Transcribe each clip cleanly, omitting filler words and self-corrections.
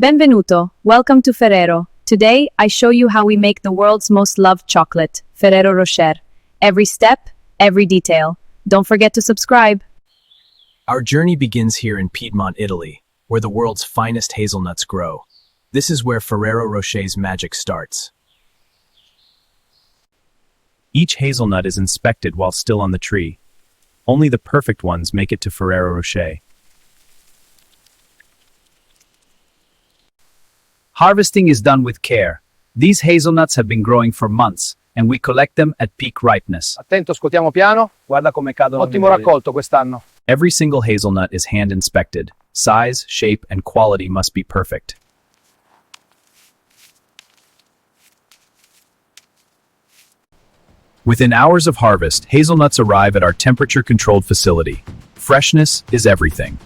Benvenuto, welcome to Ferrero. Today, I show you how we make the world's most loved chocolate, Ferrero Rocher. Every step, every detail. Don't forget to subscribe. Our journey begins here in Piedmont, Italy, where the world's finest hazelnuts grow. This is where Ferrero Rocher's magic starts. Each hazelnut is inspected while still on the tree. Only the perfect ones make it to Ferrero Rocher. Harvesting is done with care. These hazelnuts have been growing for months, and we collect them at peak ripeness. Attento, scuotiamo piano. Guarda come cadono. Ottimo raccolto quest'anno. Every single hazelnut is hand inspected. Size, shape, and quality must be perfect. Within hours of harvest, hazelnuts arrive at our temperature-controlled facility. Freshness is everything.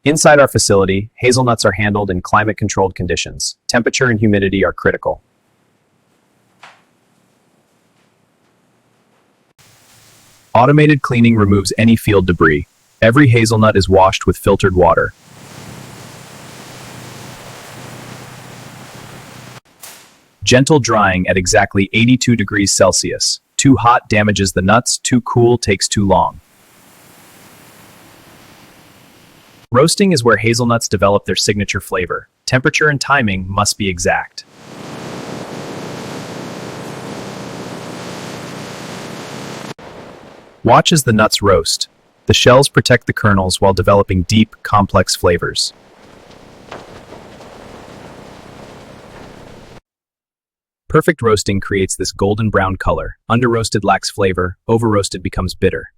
Inside our facility, hazelnuts are handled in climate-controlled conditions. Temperature and humidity are critical. Automated cleaning removes any field debris. Every hazelnut is washed with filtered water. Gentle drying at exactly 82 degrees Celsius. Too hot damages the nuts, too cool takes too long. Roasting is where hazelnuts develop their signature flavor. Temperature and timing must be exact. Watch as the nuts roast. The shells protect the kernels while developing deep, complex flavors. Perfect roasting creates this golden brown color. Under-roasted lacks flavor, over-roasted becomes bitter.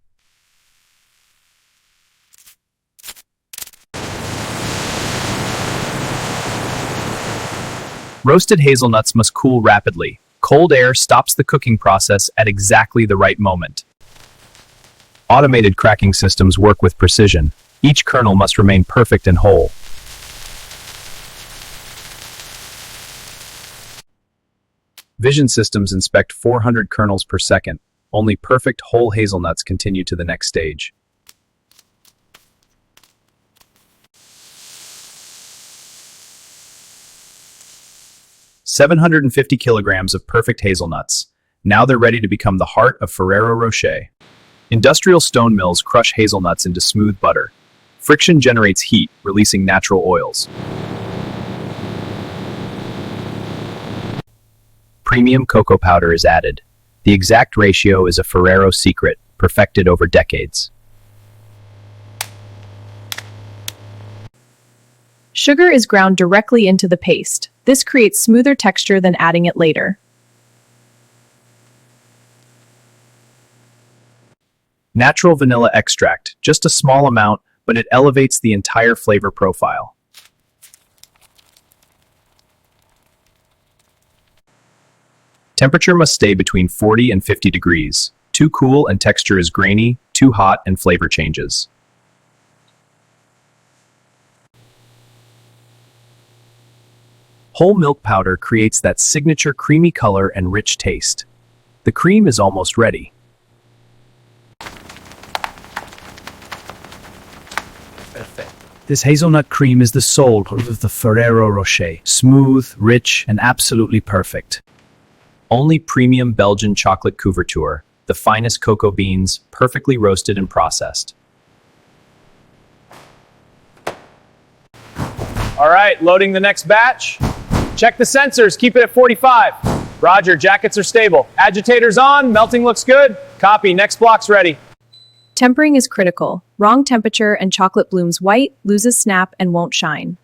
Roasted hazelnuts must cool rapidly. Cold air stops the cooking process at exactly the right moment. Automated cracking systems work with precision. Each kernel must remain perfect and whole. Vision systems inspect 400 kernels per second. Only perfect whole hazelnuts continue to the next stage. "750 kilograms of perfect hazelnuts. Now they're ready to become the heart of Ferrero Rocher." Industrial stone mills crush hazelnuts into smooth butter. Friction generates heat, releasing natural oils. Premium cocoa powder is added. The exact ratio is a Ferrero secret, perfected over decades. Sugar is ground directly into the paste. This creates smoother texture than adding it later. Natural vanilla extract, just a small amount, but it elevates the entire flavor profile. Temperature must stay between 40 and 50 degrees. Too cool and texture is grainy, too hot and flavor changes. Whole milk powder creates that signature creamy color and rich taste. The cream is almost ready. This hazelnut cream is the soul of the Ferrero Rocher. Smooth, rich, and absolutely perfect. Only premium Belgian chocolate couverture, the finest cocoa beans, perfectly roasted and processed. All right, loading the next batch. Check the sensors, keep it at 45. Roger, jackets are stable. Agitators on, melting looks good. Copy, next block's ready. Tempering is critical. Wrong temperature and chocolate blooms white, loses snap, and won't shine.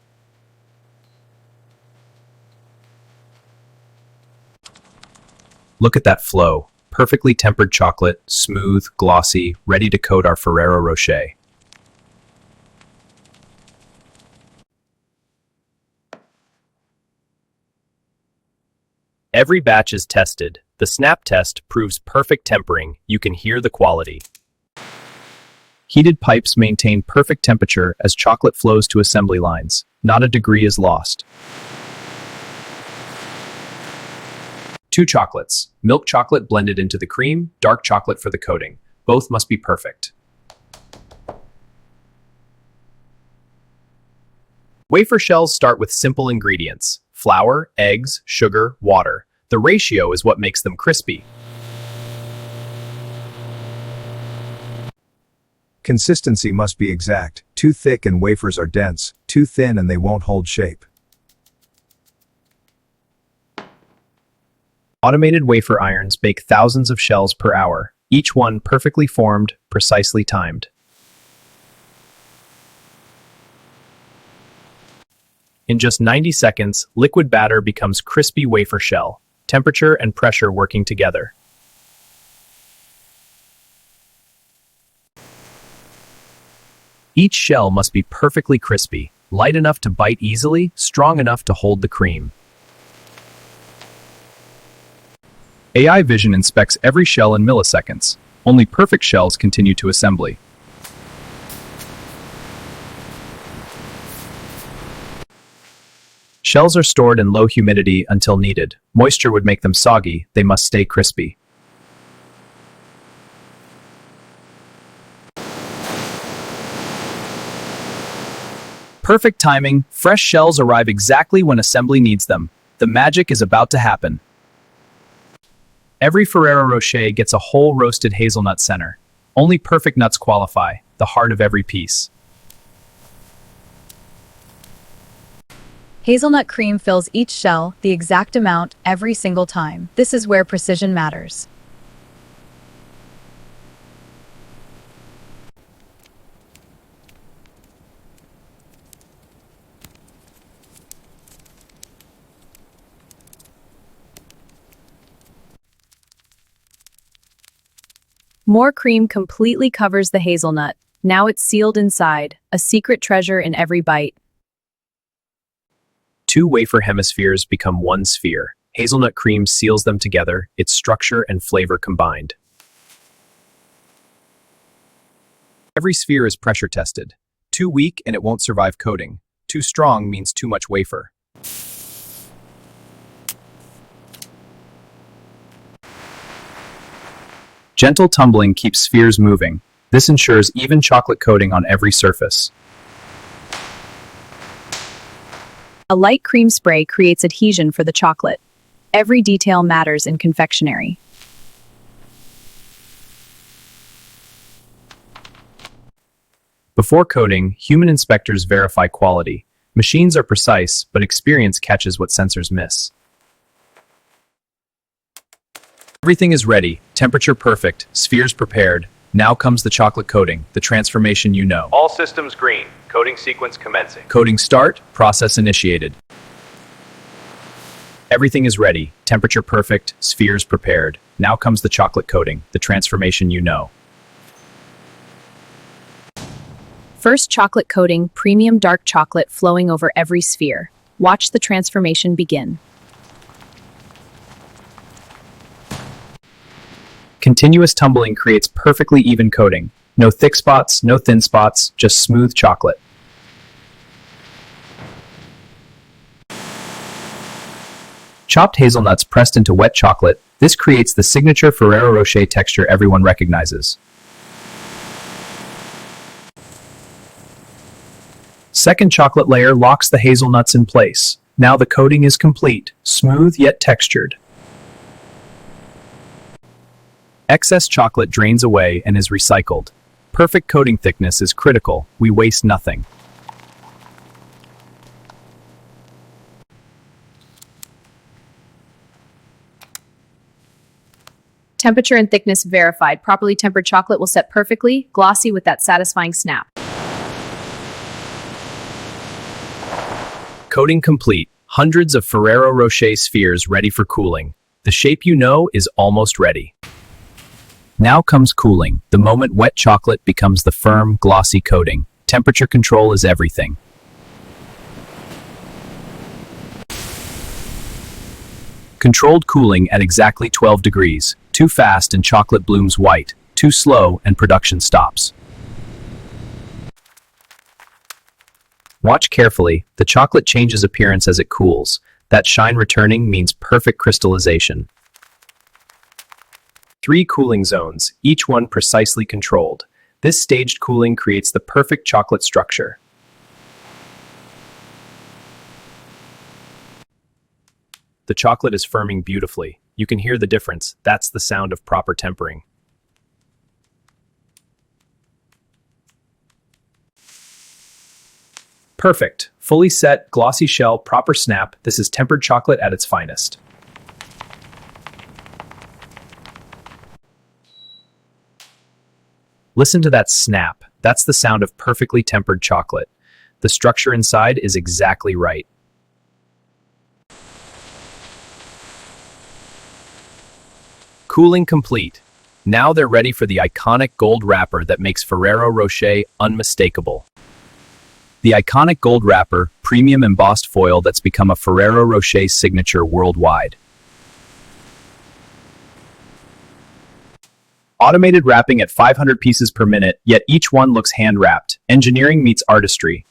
Look at that flow. Perfectly tempered chocolate, smooth, glossy, ready to coat our Ferrero Rocher. Every batch is tested. The snap test proves perfect tempering. You can hear the quality. Heated pipes maintain perfect temperature as chocolate flows to assembly lines. Not a degree is lost. 2 chocolates. Milk chocolate blended into the cream, dark chocolate for the coating. Both must be perfect. Wafer shells start with simple ingredients: flour, eggs, sugar, water. The ratio is what makes them crispy. Consistency must be exact. Too thick and wafers are dense, too thin and they won't hold shape. Automated wafer irons bake thousands of shells per hour, each one perfectly formed, precisely timed. In just 90 seconds, liquid batter becomes crispy wafer shell, temperature and pressure working together. Each shell must be perfectly crispy, light enough to bite easily, strong enough to hold the cream. AI vision inspects every shell in milliseconds. Only perfect shells continue to assembly. Shells are stored in low humidity until needed. Moisture would make them soggy. They must stay crispy. Perfect timing. Fresh shells arrive exactly when assembly needs them. The magic is about to happen. Every Ferrero Rocher gets a whole roasted hazelnut center. Only perfect nuts qualify, the heart of every piece. Hazelnut cream fills each shell, the exact amount, every single time. This is where precision matters. More cream completely covers the hazelnut. Now it's sealed inside, a secret treasure in every bite. Two wafer hemispheres become one sphere. Hazelnut cream seals them together, its structure and flavor combined. Every sphere is pressure tested. Too weak and it won't survive coating. Too strong means too much wafer. Gentle tumbling keeps spheres moving. This ensures even chocolate coating on every surface. A light cream spray creates adhesion for the chocolate. Every detail matters in confectionery. Before coating, human inspectors verify quality. Machines are precise, but experience catches what sensors miss. Everything is ready, temperature perfect, spheres prepared. Now comes the chocolate coating, the transformation you know. All systems green. Coating sequence commencing. Coating start, process initiated. Everything is ready, temperature perfect, spheres prepared. Now comes the chocolate coating, the transformation you know. First chocolate coating, premium dark chocolate flowing over every sphere. Watch the transformation begin. Continuous tumbling creates perfectly even coating. No thick spots, no thin spots, just smooth chocolate. Chopped hazelnuts pressed into wet chocolate. This creates the signature Ferrero Rocher texture everyone recognizes. Second chocolate layer locks the hazelnuts in place. Now the coating is complete, smooth yet textured. Excess chocolate drains away and is recycled. Perfect coating thickness is critical. We waste nothing. Temperature and thickness verified. Properly tempered chocolate will set perfectly, glossy with that satisfying snap. Coating complete. Hundreds of Ferrero Rocher spheres ready for cooling. The shape you know is almost ready. Now comes cooling, the moment wet chocolate becomes the firm, glossy coating. Temperature control is everything. Controlled cooling at exactly 12 degrees. Too fast and chocolate blooms white. Too slow and production stops. Watch carefully. The chocolate changes appearance as it cools. That shine returning means perfect crystallization. 3 cooling zones, each one precisely controlled. This staged cooling creates the perfect chocolate structure. The chocolate is firming beautifully. You can hear the difference. That's the sound of proper tempering. Perfect. Fully set, glossy shell, proper snap. This is tempered chocolate at its finest. Listen to that snap. That's the sound of perfectly tempered chocolate. The structure inside is exactly right. Cooling complete. Now they're ready for the iconic gold wrapper that makes Ferrero Rocher unmistakable. The iconic gold wrapper, premium embossed foil that's become a Ferrero Rocher signature worldwide. Automated wrapping at 500 pieces per minute, yet each one looks hand-wrapped. Engineering meets artistry.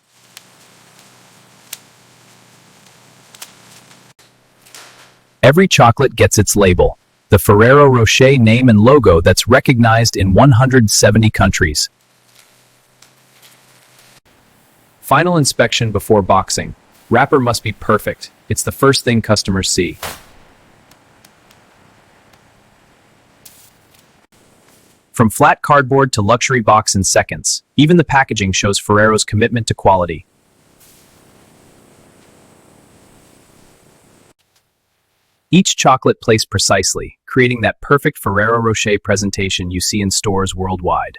Every chocolate gets its label. The Ferrero Rocher name and logo that's recognized in 170 countries. Final inspection before boxing. Wrapper must be perfect. It's the first thing customers see. From flat cardboard to luxury box in seconds, even the packaging shows Ferrero's commitment to quality. Each chocolate placed precisely, creating that perfect Ferrero Rocher presentation you see in stores worldwide.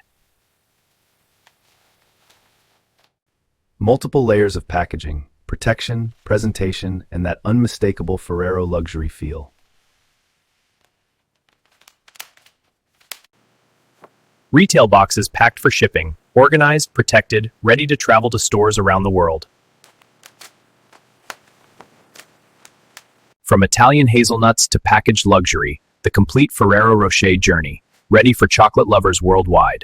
Multiple layers of packaging, protection, presentation, and that unmistakable Ferrero luxury feel. Retail boxes packed for shipping, organized, protected, ready to travel to stores around the world. From Italian hazelnuts to packaged luxury, the complete Ferrero Rocher journey, ready for chocolate lovers worldwide.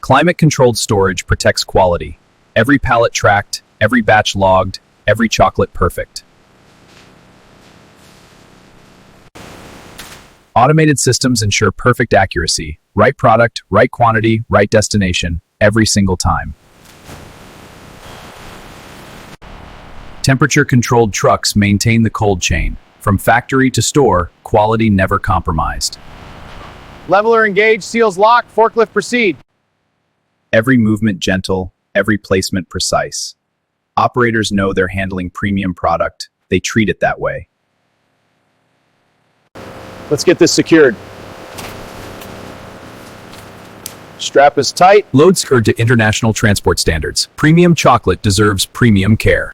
Climate-controlled storage protects quality. Every pallet tracked, every batch logged, every chocolate perfect. Automated systems ensure perfect accuracy. Right product, right quantity, right destination, every single time. Temperature-controlled trucks maintain the cold chain. From factory to store, quality never compromised. Leveler engaged, seals locked, forklift proceed. Every movement gentle, every placement precise. Operators know they're handling premium product. They treat it that way. Let's get this secured. Strap is tight. Load secured to international transport standards. Premium chocolate deserves premium care.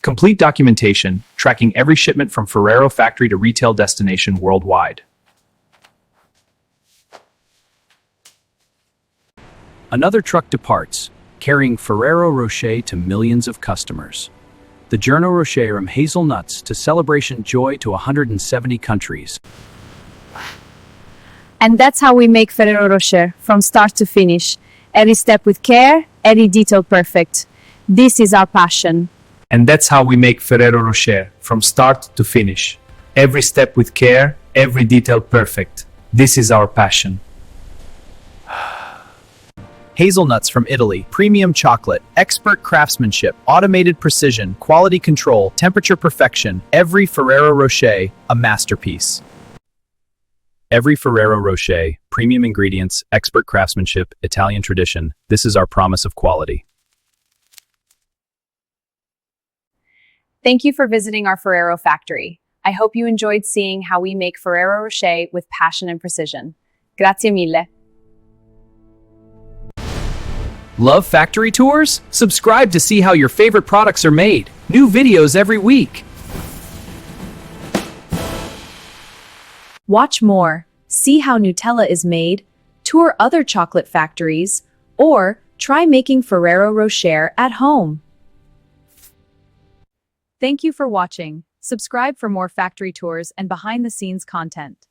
Complete documentation, tracking every shipment from Ferrero factory to retail destination worldwide. Another truck departs, carrying Ferrero Rocher to millions of customers. The Ferrero Rocher from Hazelnuts to celebration joy to 170 countries. And that's how we make Ferrero Rocher, from start to finish. Every step with care, every detail perfect. This is our passion. And that's how we make Ferrero Rocher, from start to finish. Every step with care, every detail perfect. This is our passion. Hazelnuts from Italy, premium chocolate, expert craftsmanship, automated precision, quality control, temperature perfection. Every Ferrero Rocher, a masterpiece. Every Ferrero Rocher, premium ingredients, expert craftsmanship, Italian tradition. This is our promise of quality. Thank you for visiting our Ferrero factory. I hope you enjoyed seeing how we make Ferrero Rocher with passion and precision. Grazie mille. Love factory tours? Subscribe to see how your favorite products are made. New videos every week. Watch more, see how Nutella is made, tour other chocolate factories, or try making Ferrero Rocher at home. Thank you for watching. Subscribe for more factory tours and behind-the-scenes content.